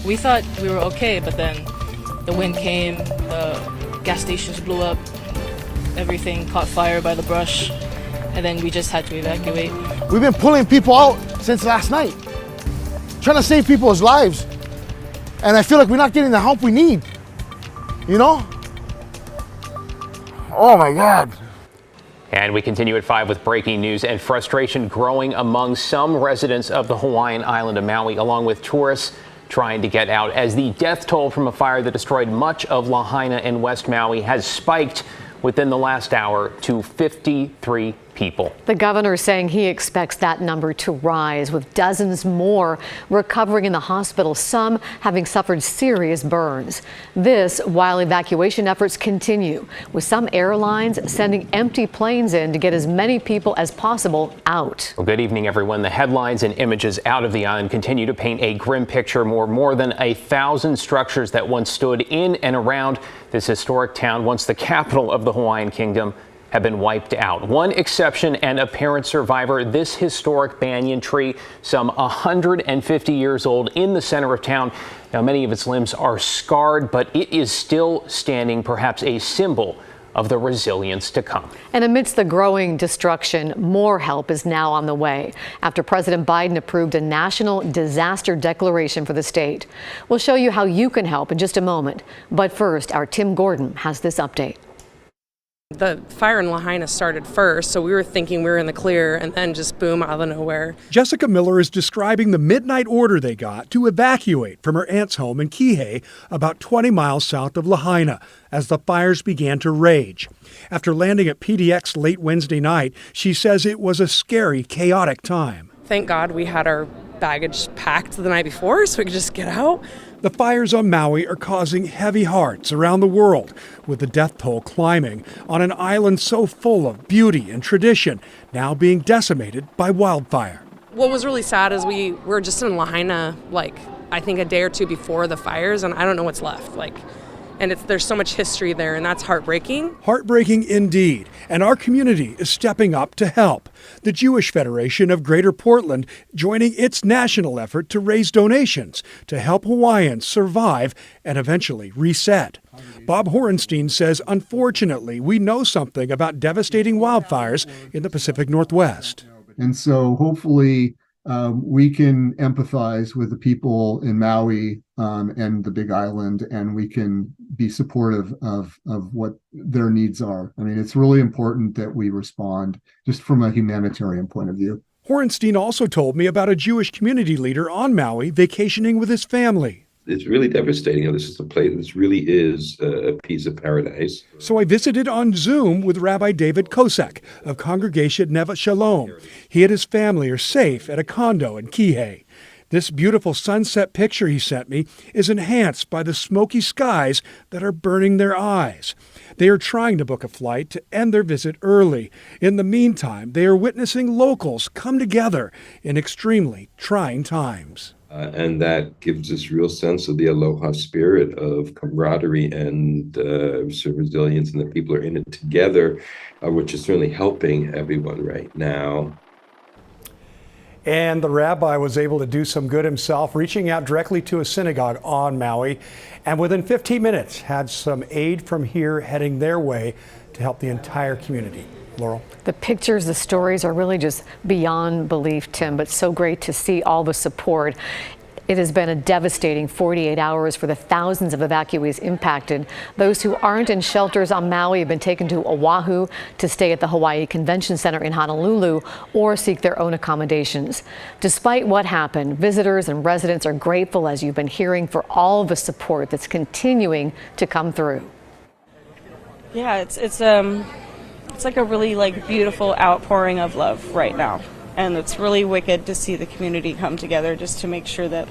We thought we were okay, but then the wind came, the gas stations blew up, everything caught fire by the brush, and then we just had to evacuate. We've been pulling people out since last night, trying to save people's lives. And I feel like we're not getting the help we need, you know? Oh my God. And we continue at 5 with breaking news and frustration growing among some residents of the Hawaiian island of Maui, along with tourists trying to get out, as the death toll from a fire that destroyed much of Lahaina in West Maui has spiked within the last hour to 53 people. The governor is saying he expects that number to rise, with dozens more recovering in the hospital, some having suffered serious burns. This while evacuation efforts continue, with some airlines sending empty planes in to get as many people as possible out. Well, good evening, everyone. The headlines and images out of the island continue to paint a grim picture. More than 1,000 structures that once stood in and around this historic town, once the capital of the Hawaiian Kingdom, have been wiped out. One exception, and apparent survivor, this historic banyan tree, some 150 years old, in the center of town. Now, many of its limbs are scarred, but it is still standing, perhaps a symbol of the resilience to come. And amidst the growing destruction, more help is now on the way after President Biden approved a national disaster declaration for the state. We'll show you how you can help in just a moment. But first, our Tim Gordon has this update. The fire in Lahaina started first, so we were thinking we were in the clear, and then just boom, out of nowhere. Jessica Miller is describing the midnight order they got to evacuate from her aunt's home in Kihei, about 20 miles south of Lahaina, as the fires began to rage. After landing at PDX late Wednesday night, she says it was a scary, chaotic time. Thank God we had our baggage packed the night before so we could just get out. The fires on Maui are causing heavy hearts around the world, with the death toll climbing on an island so full of beauty and tradition, now being decimated by wildfire. What was really sad is we were just in Lahaina, I think a day or two before the fires, and I don't know what's left. And there's so much history there, and that's heartbreaking. Heartbreaking indeed. And our community is stepping up to help. The Jewish Federation of Greater Portland joining its national effort to raise donations to help Hawaiians survive and eventually reset. Bob Horenstein says, unfortunately, we know something about devastating wildfires in the Pacific Northwest. And so hopefully we can empathize with the people in Maui and the Big Island, and we can be supportive of what their needs are. I mean, it's really important that we respond just from a humanitarian point of view. Horenstein also told me about a Jewish community leader on Maui vacationing with his family. It's really devastating. This is a place, this really is a piece of paradise. So I visited on Zoom with Rabbi David Kosek of Congregation Neva Shalom. He and his family are safe at a condo in Kihei. This beautiful sunset picture he sent me is enhanced by the smoky skies that are burning their eyes. They are trying to book a flight to end their visit early. In the meantime, they are witnessing locals come together in extremely trying times. And that gives us real sense of the aloha spirit of camaraderie and resilience, and that people are in it together, which is certainly helping everyone right now. And the rabbi was able to do some good himself, reaching out directly to a synagogue on Maui, and within 15 minutes had some aid from here heading their way to help the entire community. Laurel. The pictures, the stories are really just beyond belief, Tim, but so great to see all the support. It has been a devastating 48 hours for the thousands of evacuees impacted. Those who aren't in shelters on Maui have been taken to Oahu to stay at the Hawaii Convention Center in Honolulu or seek their own accommodations. Despite what happened, visitors and residents are grateful, as you've been hearing, for all the support that's continuing to come through. Yeah, it's like a really beautiful outpouring of love right now. And it's really wicked to see the community come together just to make sure that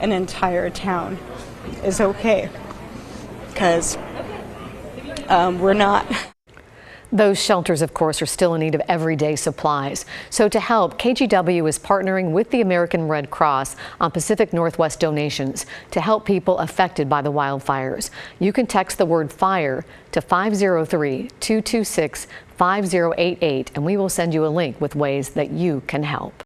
an entire town is okay. Because we're not. Those shelters, of course, are still in need of everyday supplies. So to help, KGW is partnering with the American Red Cross on Pacific Northwest donations to help people affected by the wildfires. You can text the word FIRE to 503-226-5088, and we will send you a link with ways that you can help.